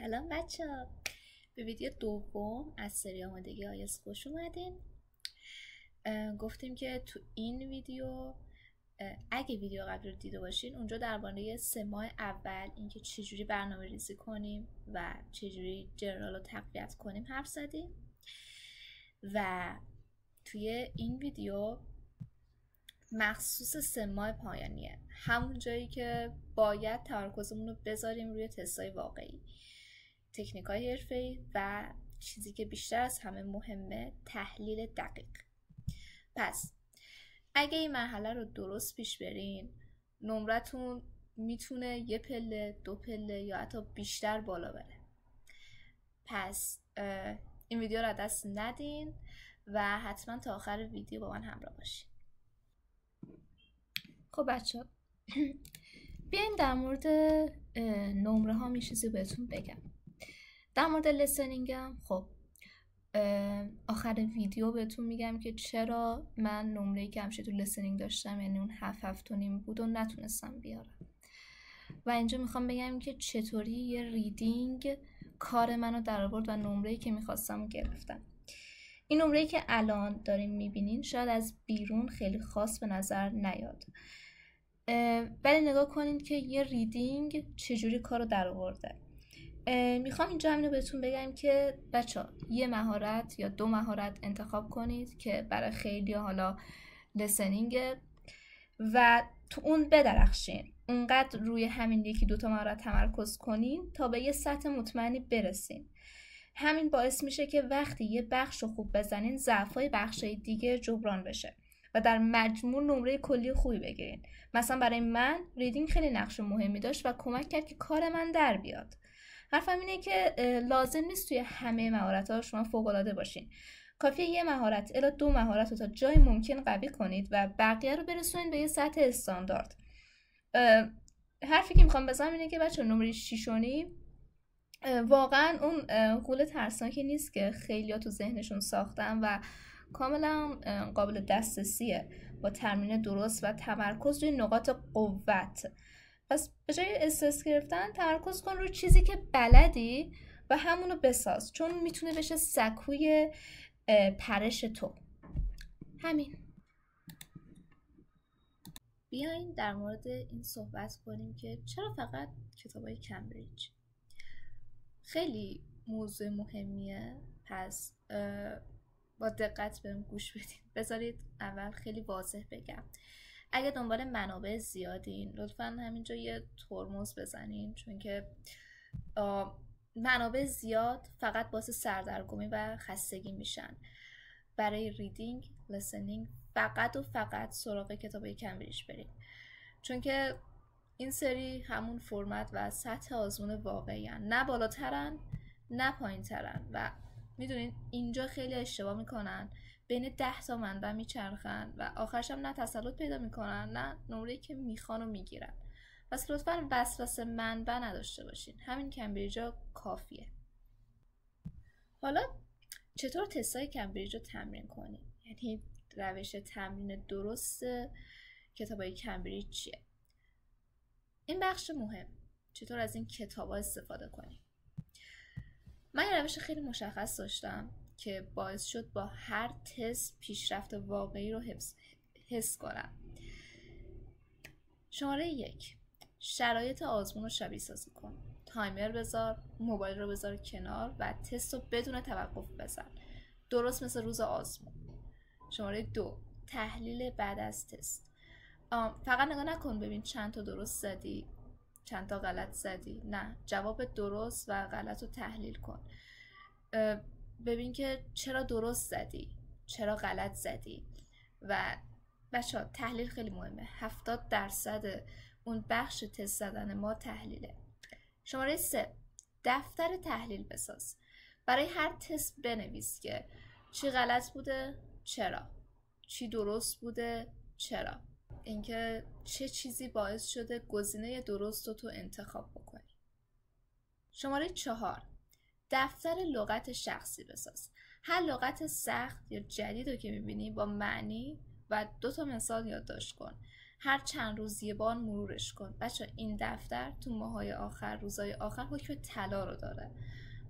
سلام بچه ها، به ویدیو دوم از سری آمادگی آیلتس خوش اومدین. گفتیم که تو این ویدیو اگه ویدیو قبل رو دیده باشین اونجا درباره 3 ماه اول اینکه چجوری برنامه ریزی کنیم و چجوری جنرال رو تقویت کنیم حرف زدیم و توی این ویدیو مخصوص 3 ماه پایانیه، همون جایی که باید تمرکزمون رو بذاریم روی تستای واقعی، تکنیک‌های حرفه‌ای و چیزی که بیشتر از همه مهمه، تحلیل دقیق. پس اگه این مرحله رو درست پیش برین، نمرتون میتونه 1 پله، 2 پله یا حتی بیشتر بالا بره. پس این ویدیو رو دست ندین و حتما تا آخر ویدیو با من همراه باشین. خب بچه ها بیاین در مورد نمره ها چیزی بهتون بگم. در مورد لسنینگ هم خب آخر ویدیو بهتون میگم که چرا من نمره‌ای که همیشه تو لسنینگ داشتم، یعنی اون 7.5 بود و نتونستم بیارم. و اینجا میخوام بگم که چطوری یه ریدینگ کار منو در آورد و نمره‌ای که میخواستم گرفتم. این نمره‌ای که الان دارین میبینین شاید از بیرون خیلی خاص به نظر نیاد، ولی نگاه کنین که یه ریدینگ چجوری کارو در آورده. میخوام اینجا همینو بهتون بگم که بچه‌ها 1 مهارت یا 2 مهارت انتخاب کنید که برای خیلی حالا لسنینگ و تو اون بدرخشین، اونقدر روی همین 1-2 تا مهارت تمرکز کنین تا به یه سطح مطمئنی برسین. همین باعث میشه که وقتی یه بخش رو خوب بزنین، ضعف‌های بخشای دیگه جبران بشه و در مجموع نمره کلی خوبی بگیرین. مثلا برای من ریدینگ خیلی نقش مهمی داشت و کمک کرد که کار من در بیاد. حرفم اینه که لازم نیست توی همه مهارت‌ها شما فوق‌العاده باشین. کافیه 1 مهارت الی 2 مهارت رو تا جای ممکن قوی کنید و بقیه رو برسونید به یه سطح استاندارد. حرفی که میخوام بزنم اینه که بچه‌ها نمره 6.5 واقعا اون قول ترسناکی نیست که خیلی‌ها تو ذهنشون ساختن و کاملا قابل دسترسیه با تمرین درست و تمرکز روی نقاط قوت. پس به جای استرس گرفتن تمرکز کن روی چیزی که بلدی و همونو بساز، چون میتونه بشه سکوی پرش تو. همین. بیاین در مورد این صحبت کنیم که چرا فقط کتابای کمبریج. خیلی موضوع مهمیه، پس با دقت بهم گوش بدید. بذارید اول خیلی واضح بگم، اگه دنبال منابع زیادین لطفاً همینجا یه ترمز بزنین، چون که منابع زیاد فقط باعث سردرگمی و خستگی میشن. برای ریدینگ، لسنینگ فقط و فقط سراغ کتابای کمبریج برید، چون که این سری همون فرمت و سطح آزمون واقعی هن. نه بالاترن نه پایین ترن و میدونین اینجا خیلی اشتباه میکنن، بین 10 تا منبع میچرخن و آخرش هم نه تسلط پیدا میکنن نه نمره‌ای که میخوان و میگیرن. پس لطفاً وسوسه منبع نداشته باشین، همین کمبریجا کافیه. حالا چطور تستای کمبریج رو تمرین کنیم؟ یعنی روش تمرین درست کتابای کمبریج چیه؟ این بخش مهم، چطور از این کتابا استفاده کنیم. من یه روش خیلی مشخص داشتم که باعث شد با هر تست پیشرفت واقعی رو حس کنم. شماره 1، شرایط آزمون رو شبیه سازی کن. تایمر بذار، موبایل رو بذار کنار و تست رو بدون توقف بزن، درست مثل روز آزمون. شماره 2، تحلیل بعد از تست. فقط نگاه نکن ببین چند تا درست زدی چند تا غلط زدی، نه، جواب درست و غلط رو تحلیل کن. ببین که چرا درست زدی، چرا غلط زدی. و بچه‌ها تحلیل خیلی مهمه. 70% اون بخش تست زدن ما تحلیله. شماره 3، دفتر تحلیل بساز. برای هر تست بنویس که چی غلط بوده، چرا، چی درست بوده، چرا، اینکه چه چیزی باعث شده گزینه درست رو تو انتخاب بکنی. شماره 4، دفتر لغت شخصی بساز. هر لغت سخت یا جدید رو که میبینی با معنی و 2 تا مثال یادداشت کن. هر چند روز یه بار مرورش کن. بچه این دفتر تو ماهای آخر، روزهای آخر حکم طلا رو داره،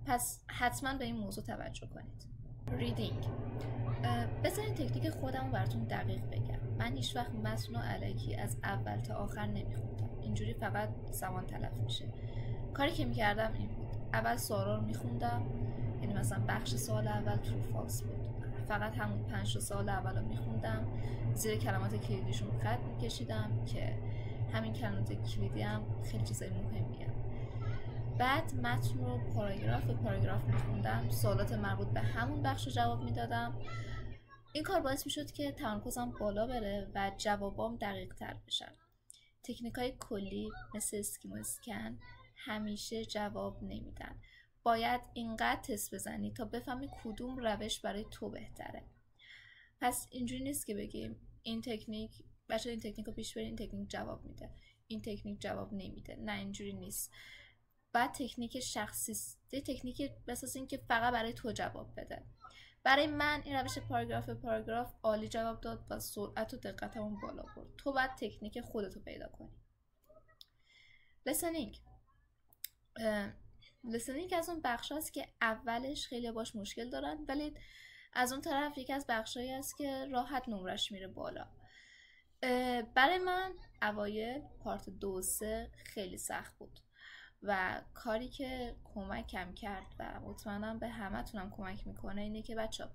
پس حتما به این موضوع توجه کنید. ریدینگ. بذارین تکنیک خودم براتون دقیق بگم. من هیچ وقت متن و الکی از اول تا آخر نمیخوندم، اینجوری فقط زمان تلف میشه. کاری که میکردم این بود: اول سوالا رو میخوندم، یعنی مثلا بخش سوال اول ترو فالس بود، فقط همون 5 سوال اول رو میخوندم، زیر کلمات کلیدیشون خط میکشیدم که همین کلمات کلیدی هم خیلی چیزای مهمیه. بعد متن رو پاراگراف به پاراگراف میخوندم، سوالات مربوط به همون بخش رو جواب میدادم. این کار باعث میشد که تمرکزم بالا بره و جوابام دقیق تر بشن. تکنیکای کلی مثل اسکیم و اسکن همیشه جواب نمیدن. باید اینقدر تست بزنی تا بفهمی کدوم روش برای تو بهتره. پس اینجوری نیست که بگیم این تکنیک بچه این تکنیک رو پیش برین، این تکنیک جواب میده، این تکنیک جواب نمیده. نه، اینجوری نیست. بعد تکنیک شخصی، تکنیک بساس این که فقط برای تو جواب بده. برای من این روش پاراگراف به پاراگراف عالی جواب داد و سرعت و دقتمون بالا برد. تو باید تکنیک خودتو پیدا کنی. لیسنینگ از اون بخش هست که اولش خیلی باش مشکل دارن، ولی از اون طرف یکی از بخشایی هست که راحت نمرش میره بالا. برای من اوایل پارت 2 و 3 خیلی سخت بود و کاری که کمکم کرد و مطمئنم به همه تونم کمک میکنه اینه که بچه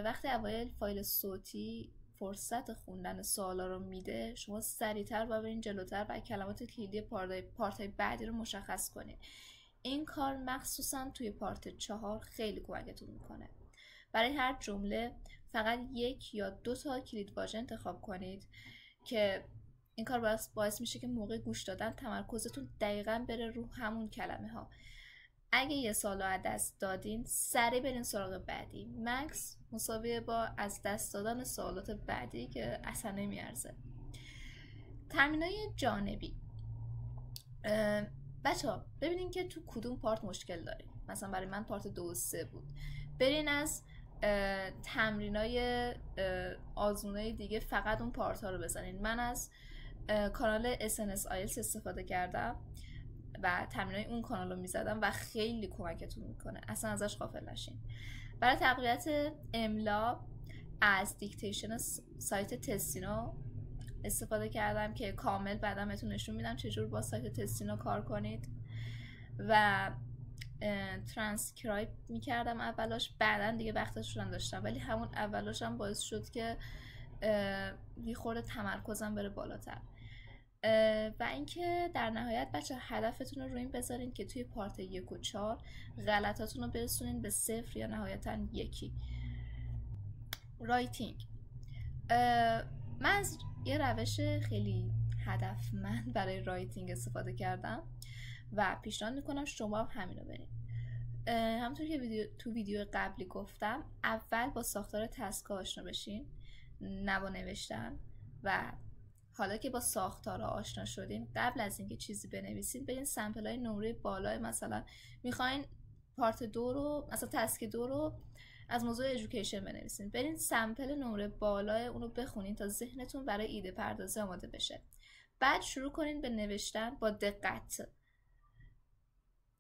وقتی اوایل فایل صوتی فرصت خوندن سوالا رو میده، شما سریعتر و برین جلوتر و کلمات کلیدی پارتای بعدی رو مشخص کنید. این کار مخصوصا توی پارت 4 خیلی کمکتون میکنه. برای هر جمله فقط 1 یا 2 تا کلید واژه انتخاب کنید که این کار باعث میشه که موقع گوش دادن تمرکزتون دقیقاً بره رو همون کلمه ها. اگه یه سوالو از دست دادین، سریع برین سراغ بعدی. مکس مساویه با از دست دادن سوالات بعدی که اصلا نمیارزه. تمرینای جانبی. بچه ها ببینین که تو کدوم پارت مشکل دارین. مثلا برای من پارت 2 و 3 بود. برین از تمرینای آزمونای دیگه فقط اون پارت ها رو بزنین. من از کانال SNS IELTS استفاده کردم و تمرینای اون کانال رو میزدم و خیلی کمکتون میکنه، اصلا ازش غافل نشین. برای تقویت املا از دیکتیشن سایت تستینو استفاده کردم که کامل بعدم بهتون نشون میدم چجور با سایت تستینو کار کنید. و ترانسکرایب میکردم اولاش، بعدا دیگه وقتش رو داشتم، ولی همون اولاش هم باعث شد که یه خورده تمرکزم بره بالاتر. و اینکه در نهایت بچه هدفتون رو روی این بذارین که توی پارت 1 و 4 غلطاتون رو برسونین به 0 یا نهایتا 1. رایتینگ. من از یه روش خیلی هدفمند برای رایتینگ استفاده کردم و پیشنهاد میکنم شما هم همینو برین. همونطور که تو ویدیو قبلی گفتم، اول با ساختار تسکا آشنا بشین، نه با نوشتن. و حالا که با ساختارها آشنا شدین، قبل از اینکه چیزی بنویسین برین سمپل های نمره بالای، مثلا میخواین پارت 2 رو، مثلا تسک 2 رو از موضوع ایژوکیشن بنویسین، برین سمپل نمره بالای اونو بخونین تا ذهنتون برای ایده پردازی آماده بشه. بعد شروع کنین به نوشتن با دقت.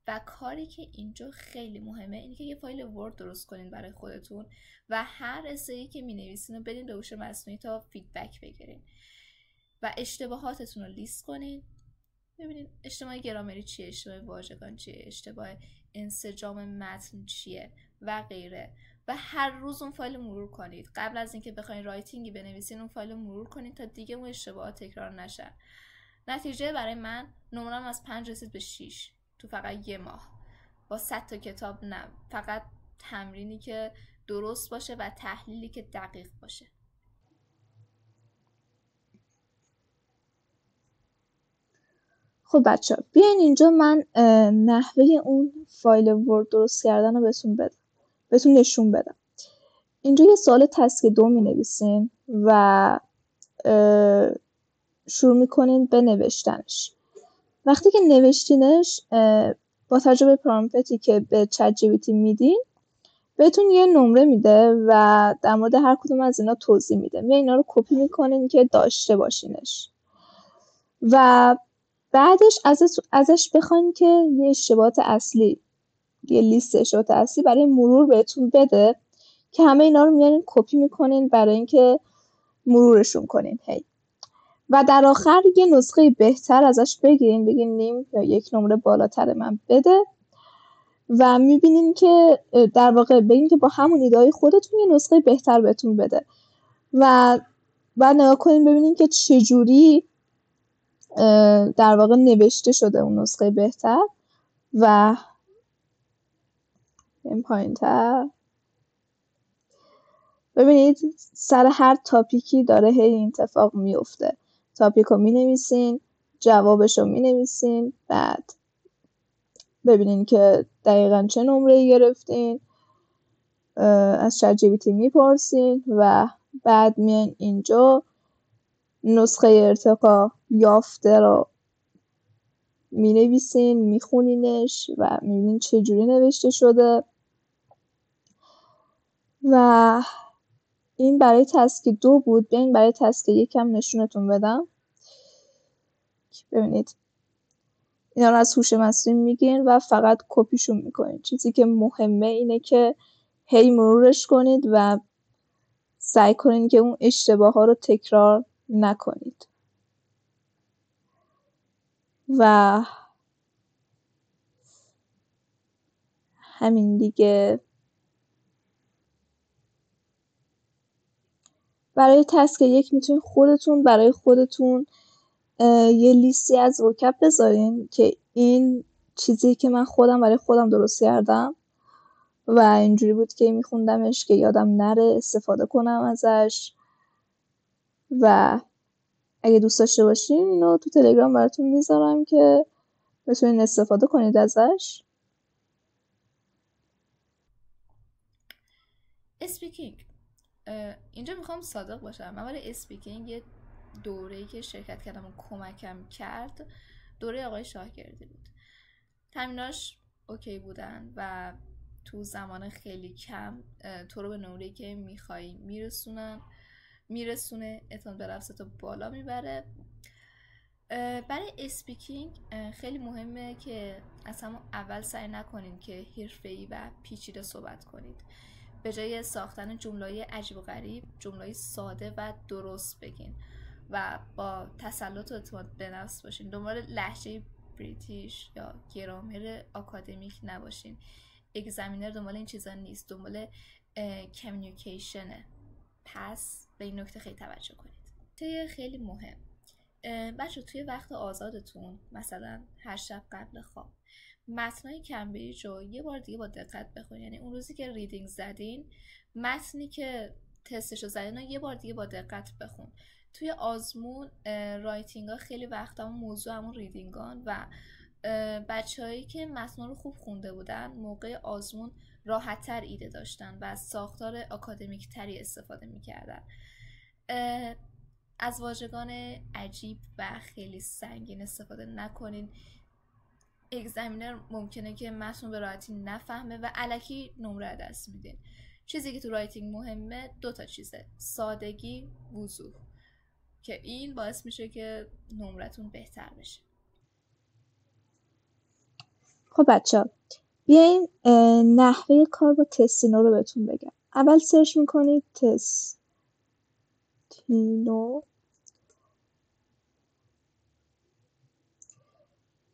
و کاری که اینجا خیلی مهمه اینه که یه فایل ورد درست کنین برای خودتون و هر اسایی که می‌نویسین رو بدین به هوش مصنوعی تا فیدبک بگیرین و اشتباهاتتون رو لیست کنین. ببینین اشتباه گرامری چیه، اشتباه واژگان چیه، اشتباه انسجام متن چیه و غیره. و هر روز اون فایل مرور کنید. قبل از اینکه بخواید رایتینگی بنویسین اون فایل مرور کنید تا دیگه اون اشتباهات تکرار نشن. نتیجه برای من نمرم از 5 رسید به 6 تو فقط یه ماه، با 100 تا کتاب نه، فقط تمرینی که درست باشه و تحلیلی که دقیق باشه. خب بچه ها بیاین اینجا من نحوه اون فایل ورد درست کردن رو بهتون نشون بدم. اینجا یه سوال تسک 2 می نویسین و شروع میکنین به نوشتنش. وقتی که نوشتینش با توجه به پرامپتی که به چت جی پی تی میدین بهتون یه نمره میده و در مورد هر کدوم از اینا توضیح میده. میای اینا رو کپی میکنین که داشته باشینش و بعدش ازش بخواین که یه اشتباهات اصلی، یه لیست اشتباهات اصلی برای مرور بهتون بده که همه اینا رو میارین کپی میکنین برای اینکه مرورشون کنین هی. و در آخر یه نسخه بهتر ازش بگیرین، بگین نیم یا یک نمره بالاتر من بده و میبینین که در واقع بگین که با همون ایده‌های خودتون یه نسخه بهتر بهتون بده و بعد نگاه کنین ببینین که چجوری در واقع نوشته شده اون نسخه بهتر و این پایین‌تر ببینید سر هر تاپیکی داره هی این اتفاق میفته. تاپیک رو مینویسین، جوابش رو مینویسین، بعد ببینین که دقیقا چه نمره گرفتین، از چت جی پی تی میپرسین و بعد میان اینجا نسخه ارتقا یافته رو مینویسین، میخونینش و میبینین چه جوری نوشته شده و این برای تسک 2 بود. بیاین برای تسک 1 هم نشونتون بدم. ببینید اینا رو از هوش مصنوعی میگیرین و فقط کپیشون میکنین. چیزی که مهمه اینه که هی مرورش کنید و سعی کنین که اون اشتباه ها رو تکرار نکنید. و همین دیگه. برای تسک 1 میتونین برای خودتون یه لیستی از وکب بذارین که این چیزی که من خودم برای خودم درست کردم و اینجوری بود که میخوندمش که یادم نره استفاده کنم ازش و اگه دوست داشته باشین اینو تو تلگرام براتون میذارم که بتونین استفاده کنید ازش. اسپیکینگ، اینجا میخوام صادق باشم. من برای اسپیکینگ یه دوره‌ای که شرکت کردم و کمکم کرد دوره آقای شاهگردی بود. تمریناش اوکی بودن و تو زمان خیلی کم تو رو به نمره‌ای که میخوایی میرسونه، اعتماد به نفست بالا میبره. برای اسپیکینگ خیلی مهمه که از همون اول سعی نکنید که حرفه‌ای و پیچیده صحبت کنید. به جای ساختن جمله‌های عجیب و غریب، جمله‌های ساده و درست بگین و با تسلط و اعتماد به نفس باشین. دنبال لهجه بریتیش یا گرامر آکادمیک نباشین. اگزمینر دنبال این چیزا نیست، دنبال کمیونیکیشنه. پس به این نکته خیلی توجه کنید. خیلی مهم، بچه توی وقت آزادتون، مثلا هر شب قبل خواب، متنای کمبریج رو یه بار دیگه با دقت بخونین. یعنی اون روزی که ریدینگ زدین، متنی که تستشو زدین رو یه بار دیگه با دقت بخون. توی آزمون رایتینگ ها خیلی وقتا موضوع همون ریدینگان و بچه‌هایی که متن رو خوب خونده بودن موقع آزمون راحت‌تر ایده داشتن و از ساختار آکادمیک تری استفاده می‌کردن. از واژگان عجیب و خیلی سنگین استفاده نکنین. اگزمینر ممکنه که متن به راحتی نفهمه و الکی نمره دست میدین. چیزی که تو رایتینگ مهمه 2 تا چیزه: سادگی، وضوح، که این باعث میشه که نمرتون بهتر بشه. خب بچه بیاین نحوه کار با تستینو رو بهتون بگم. اول سرچ میکنید تستینو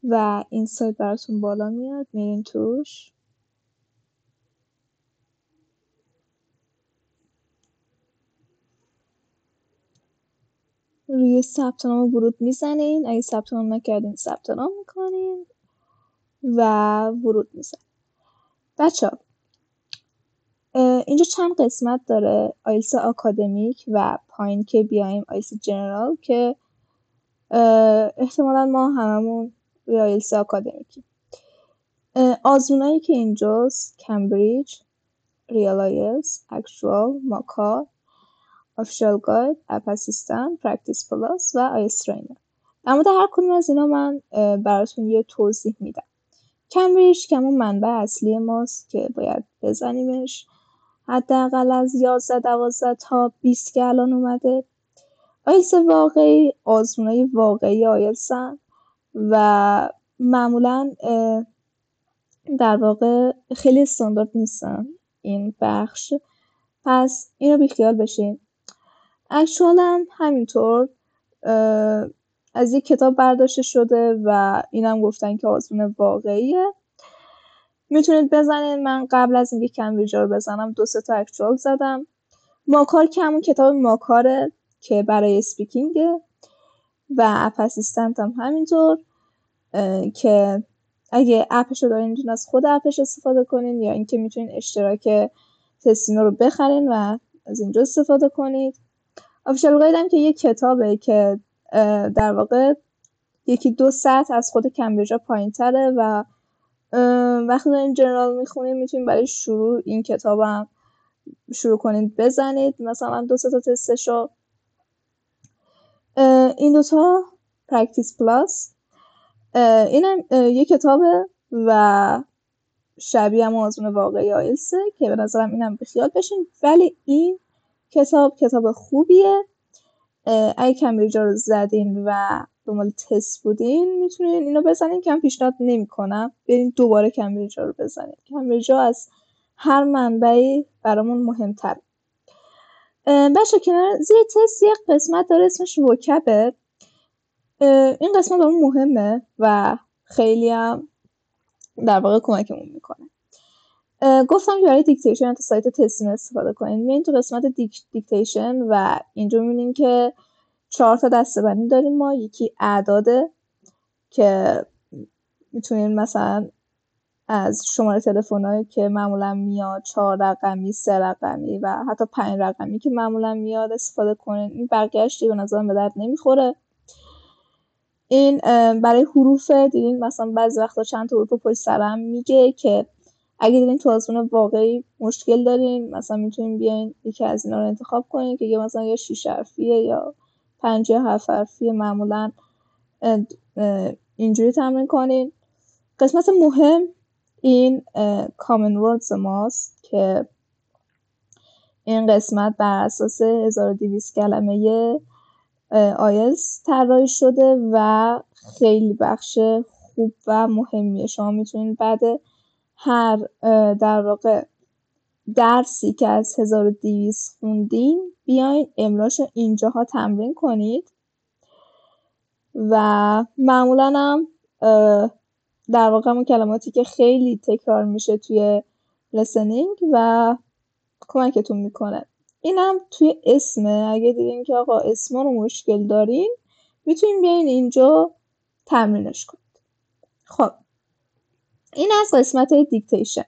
و این سایت براتون بالا میاد، میرین توش. روی ثبت نام ورود میزنین. اگه ثبت نام نکردین ثبت نام میکنین و ورود میزنین. بچه‌ها اینجا چند قسمت داره: آیلتس آکادمیک و پایین که بیایم آیلتس جنرال، که احتمالا ما هممون روی آیلتس آکادمیکی. آزمونایی که اینجاست: کمبریج، ریال آیلتس، اکچوال، ماکا، آفیشال گاید، اپ اسیستنت، پرکتیس پلاس و آیلتس ترینر. در مورد هر کدوم از اینا من براتون یه توضیح میدم. کمبریج که همون منبع اصلی ماست که باید بزنیمش، حداقل از 11 تا 20 که الان اومده. آیلتس واقعی آزمونای واقعی آیلتسن و معمولا در واقع خیلی استاندارد نیستن این بخش، پس اینو بیخیال بشین. اکچوال هم همینطور از یک کتاب برداشته شده و اینم گفتن که آزمون واقعیه، میتونید بزنید. من قبل از اینکه کمبریج رو بزنم 2-3 تا اکچوال زدم. ماکار که همون کتاب ماکاره که برای اسپیکینگه و اپ اسیستنت هم همینطور که اگه اپش رو دارین میتونید از خود اپش استفاده کنین یا اینکه میتونین اشتراک تستینو رو بخرین و از اینجا استفاده کنید. آفیشال گاید هم که یه کتابه که در واقع 1-2 سطح از خود کمبریج پایین تره و وقتی دارین جنرال میخونین میتونین برای شروع این کتاب هم شروع کنید بزنید، مثلا 2-3 تا تستشو. این دوتا پرکتیس پلاس اینم یه کتابه و شبیه هم آزمون واقعی آیلتسه که به نظرم اینم بخیال بشین، ولی این کتاب خوبیه. اگه کمبریج رو زدین و دنبال تست بودین میتونین اینو بزنین، که من پیشنهاد نمی‌کنم برین دوباره کمبریج رو بزنین. کمبریج از هر منبعی برامون مهمتره. بچه کنار زیر تست یک قسمت داره اسمش وکبه. این قسمت برامون مهمه و خیلی هم در واقع کمکمون میکنه. گفتم که برای دیکتیشن از سایت تستینو استفاده کنین. میرین تو قسمت دیکتیشن و اینجا میبینین که 4 تا دسته‌بندی داریم ما. یکی اعداده که میتونین مثلا از شماره تلفن‌هایی که معمولا میاد 4 رقمی، 3 رقمی و حتی 5 رقمی که معمولا میاد استفاده کنین. این بقیه‌اش دیگه به نظرم به درد نمیخوره. این برای حروف دیدین مثلا بعضی وقتا چند تا حروف پشت سر هم میگه که اگه دیدین تو آزمون واقعی مشکل دارین مثلا میتونین بیاین یکی از اینا رو انتخاب کنین که یه مثلا یا 6 حرفیه یا 5 یا 7 حرفیه، معمولا اینجوری تمرین کنین. قسمت مهم این کامن وردز ماست که این قسمت بر اساس 1200 کلمه آیلتس طراحی شده و خیلی بخش خوب و مهمیه. شما میتونید بعد هر در واقع درسی که از 1200 خوندین بیاین املاشو اینجاها تمرین کنید و معمولا هم در واقع همون کلماتی که خیلی تکرار میشه توی لسنینگ و کمکتون میکنه. اینم توی اسمه. اگه دیدین که آقا اسما رو مشکل دارین میتونین بیاین اینجا تمرینش کنید. خب این از قسمت دیکتیشن.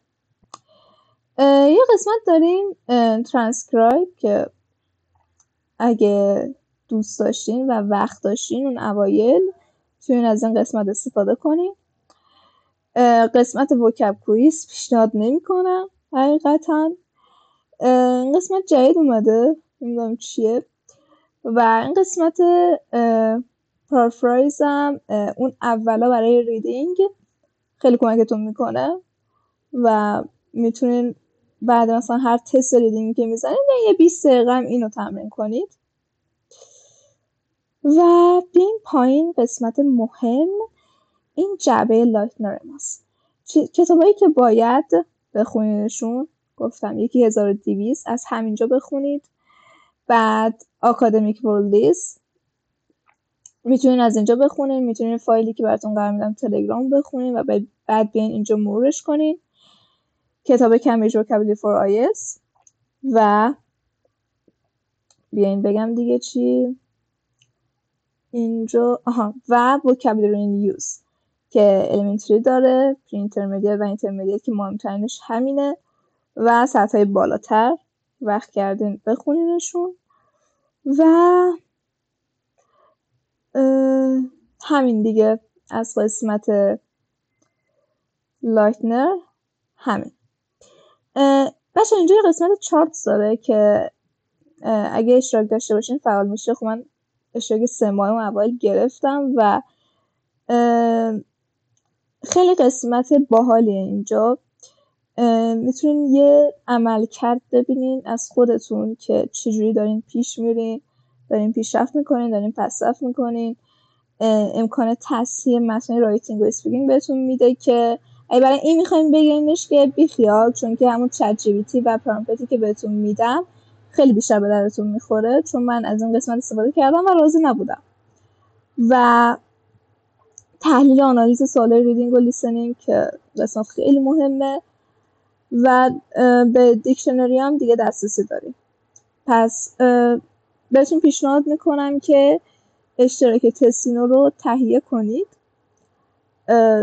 یه قسمت داریم ترانسکرایب که اگه دوست داشتین و وقت داشتین اون اوایل میتونین از این قسمت استفاده کنین. قسمت وکب کویز پیشنهاد نمی‌کنم حقیقتا. این قسمت جدید اومده نمیدونم چیه و این قسمت پارافرایز هم اون اولا برای ریدینگ خیلی کمکتون میکنه و میتونین بعد مثلا هر تست ریدینگ که میزنید یه 20 دقیقه هم اینو تمرین کنید. و بیاین پایین قسمت مهم این جعبه لایتنر ماست. کتابایی که باید بخونیدشون گفتم یکی 1200 از همینجا بخونید. بعد آکادمیک ورلدیز میتونین از اینجا بخونین، میتونین فایلی که براتون قرار میدم تلگرام بخونین و بعد بیاین اینجا مرورش کنین. کتاب کمبریج وکابولری فور آیلتس و بیاین بگم دیگه چی اینجا و وکابولری این یوز که الیمنتری داره، پری اینترمدیت و اینترمدیت که مهمترینش همینه و سطح‌های بالاتر وقت کردین بخونینشون. و همین دیگه از قسمت لایتنر همین. بچه اینجا یه قسمت چارت داره که اگه اشتراک داشته باشین فعال میشه. خب من اشتراک 3 ماه اول گرفتم و خیلی قسمت باحالیه اینجا. میتونین یه عملکرد ببینین از خودتون که چجوری دارین پیش میرین، دارین پیشرفت میکنین، دارین پسرفت میکنین. امکان تصحیح متن رایتینگ و اسپیکینگ بهتون میده که اگه برای این میخواین بگیرینش که بیخیال، چون که همون چت جی پی تی و پرامپتی که بهتون میدم خیلی بیشتر به درتون میخوره، چون من از این قسمت استفاده کردم و راضی نبودم. و تحلیل آنالیز سوال ریدینگ و لیسنینگ که قسمت خیلی مهمه و به دیکشنری هم دیگه دسترسی داریم. پس بهتون پیشنهاد میکنم که اشتراک تستینو رو تهیه کنید،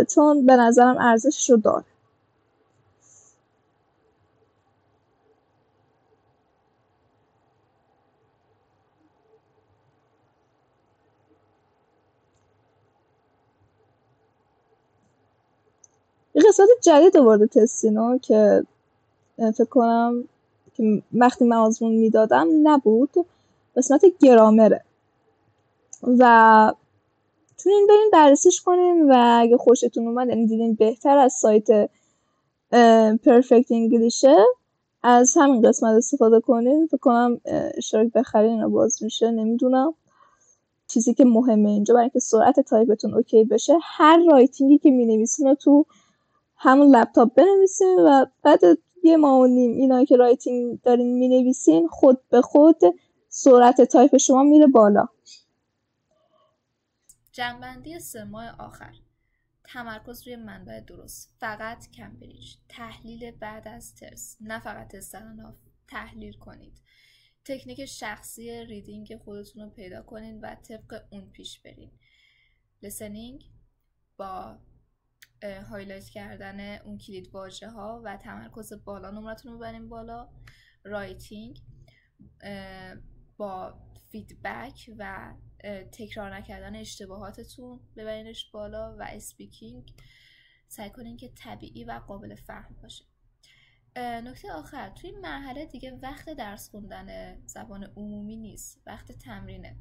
چون به نظرم ارزشش رو داره. یه قسمت جدید آورده تستینو که فکر کنم که وقتی من آزمون میدادم نبود، قسمت گرامره و تونین برین بررسیش کنین و اگه خوشتون اومد، یعنی دیدین بهتر از سایت پرفکت انگلیشه، از همین قسمت استفاده کنین. فکر کنم اشتراک بخرین اینا باز میشه، نمیدونم. چیزی که مهمه اینجا برای اینکه سرعت تایپتون اوکی بشه، هر رایتینگی که مینویسین رو تو همون لپتاپ بنویسین و بعد 1.5 ماه اینا که رایتینگ دارین مینویسین، خود به خود سرعت تایپ شما میره بالا. جنبندی 3 ماه آخر: تمرکز روی منبع درست، فقط کمبریج، تحلیل بعد از ترس، نه فقط استراناف، تحلیل کنید، تکنیک شخصی ریدینگ خودتون رو پیدا کنین و طبق اون پیش برین. لیسنینگ با هایلایت کردن اون کلید واژه ها و تمرکز بالا نمرتون رو ببرین بالا. رایتینگ با فیدبک و تکرار نکردن اشتباهاتتون ببرینش بالا. و اسپیکینگ سعی کنین که طبیعی و قابل فهم باشه. نکته آخر: توی این مرحله دیگه وقت درس خوندن زبان عمومی نیست، وقت تمرینه.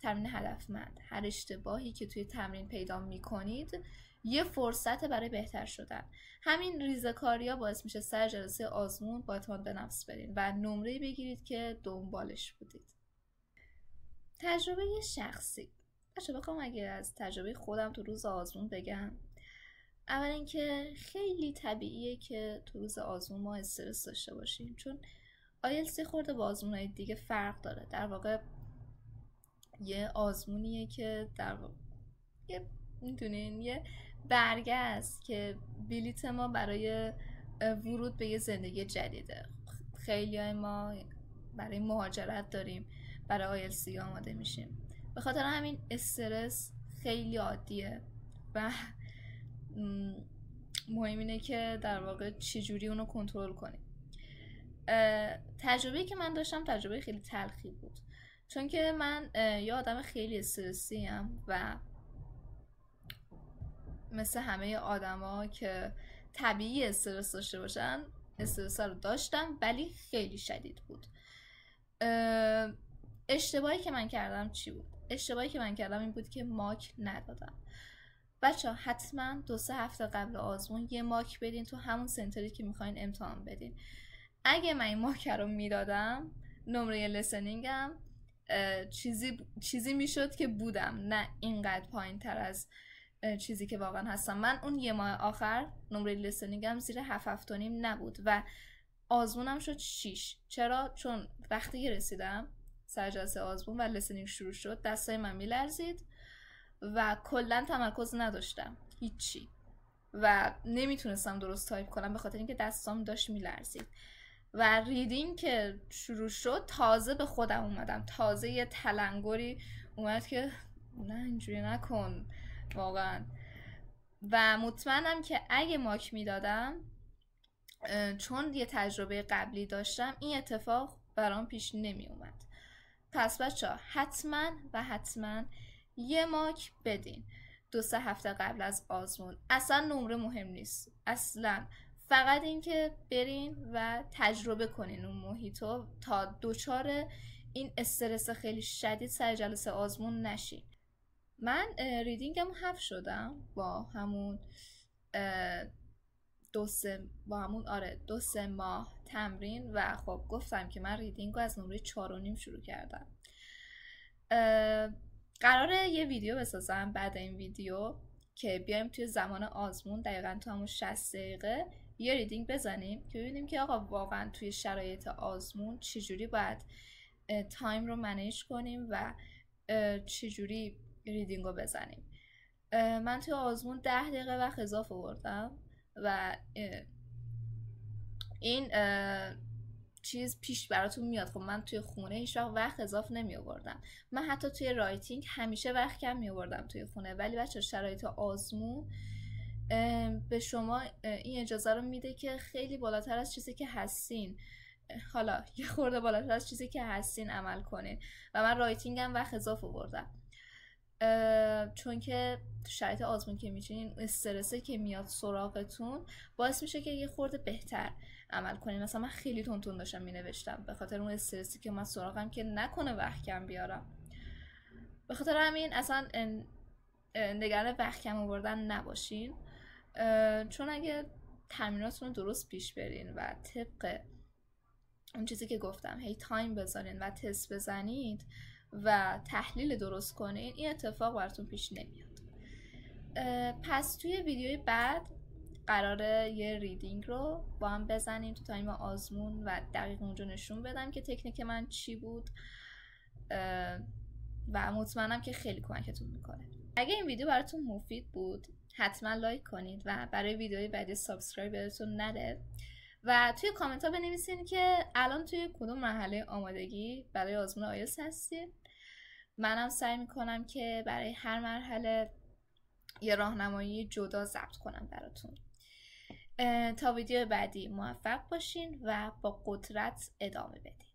تمرین هدفمند. هر اشتباهی که توی تمرین پیدا میکنید یه فرصت برای بهتر شدن. همین ریزه‌کاری‌ها باعث میشه سر جلسه آزمون با اعتماد به نفس برین و نمره بگیرید که دنبالش بودید. تجربه شخصی. بخوام اگه از تجربه خودم تو روز آزمون بگم، اول اینکه خیلی طبیعیه که تو روز آزمون ما استرس داشته باشیم، چون آیلتس خورده با آزمونهای دیگه فرق داره. در واقع یه آزمونیه که در واقع میدونین یه برگه است که بلیت ما برای ورود به یه زندگی جدیده. خیلی های ما برای مهاجرت داریم، برای آیلتس آماده میشیم. به خاطر همین استرس خیلی عادیه و مهم اینه که در واقع چجوری اونو کنترل کنیم. تجربه‌ای که من داشتم تجربه خیلی تلخی بود، چون که من یه آدم خیلی استرسی ام و مثل همه آدما که طبیعی استرس داشته باشن، استرس رو داشتم ولی خیلی شدید بود. اشتباهی که من کردم چی بود؟ اشتباهی که من کردم این بود که ماک ندادم. بچه ها حتما 2-3 هفته قبل آزمون یه ماک بدین تو همون سنتری که میخواین امتحان بدین. اگه من این ماک رو میدادم، نمره لیسنینگم چیزی میشد که بودم، نه اینقدر پایین تر از چیزی که واقعا هستم. من اون 1 ماه آخر نمره لیسنینگم زیر 7.5 نبود و آزمونم شد 6. چرا؟ چون وقتی که رسیدم سر جلسه آزمون و لیسنینگ شروع شد، دستای من میلرزید و کلا تمرکز نداشتم هیچی و نمیتونستم درست تایپ کنم به خاطر اینکه دستام داشت میلرزید. و ریدینگ که شروع شد تازه به خودم اومدم، تازه یه تلنگری اومد که نه اینجوری نکن واقعا. و مطمئنم که اگه ماک میدادم، چون یه تجربه قبلی داشتم، این اتفاق برام پیش نمی اومد. پس بچه ها حتما یه ماک بدین 2-3 هفته قبل از آزمون. اصلا نمره مهم نیست، اصلا فقط این که برین و تجربه کنین اون محیطو تا دچار این استرس خیلی شدید سر جلسه آزمون نشین. من ریدینگم 7 شدم با همون دو سه ماه تمرین و خب گفتم که من ریدینگ رو از نمره 4.5 شروع کردم. قراره یه ویدیو بسازم بعد این ویدیو که بیایم توی زمان آزمون دقیقا تو همون 60 دقیقه یه ریدینگ بزنیم که ببینیم که آقا واقعا توی شرایط آزمون چجوری باید تایم رو منیج کنیم و چجوری ریدینگ رو بزنیم. من توی آزمون 10 دقیقه وقت اضافه آوردم و این چیز پیش براتون میاد. خب من توی خونه هیچ وقت اضافه نمی آوردم. من حتی توی رایتینگ همیشه وقت کم می آوردم توی خونه، ولی بچه شرایط آزمون به شما این اجازه رو میده که خیلی بالاتر از چیزی که هستین، حالا یه خورده بالاتر از چیزی که هستین عمل کنین. و من رایتینگم وقت اضافه آوردم چون که تو شرایط آزمون که میشینین استرسه که میاد سراغتون باعث میشه که یه خورده بهتر عمل کنین. مثلا من خیلی تون داشتم مینوشتم به خاطر اون استرسی که من سراغم که نکنه وقت کم بیارم. به خاطر همین اصلا نگران وقت کم آوردن نباشین، چون اگه تمریناتون رو درست پیش برین و طبق اون چیزی که گفتم هی تایم بذارین و تست بزنید و تحلیل درست کنین، این اتفاق براتون پیش نمیاد. پس توی ویدیوی بعد قراره یه ریدینگ رو با هم بزنیم تو تایم آزمون و دقیق اونجا نشون بدم که تکنیک من چی بود و مطمئنم که خیلی کمکتون میکنه. اگه این ویدیو براتون مفید بود حتما لایک کنید و برای ویدیوی بعدی سابسکرایب یادتون نره و توی کامنت ها بنویسین که الان توی کدوم مرحله آمادگی برای آزمون آیلتس هستین. منم سعی میکنم که برای هر مرحله یه راهنمایی جدا ضبط کنم براتون. تا ویدیو بعدی موفق باشین و با قدرت ادامه بدین.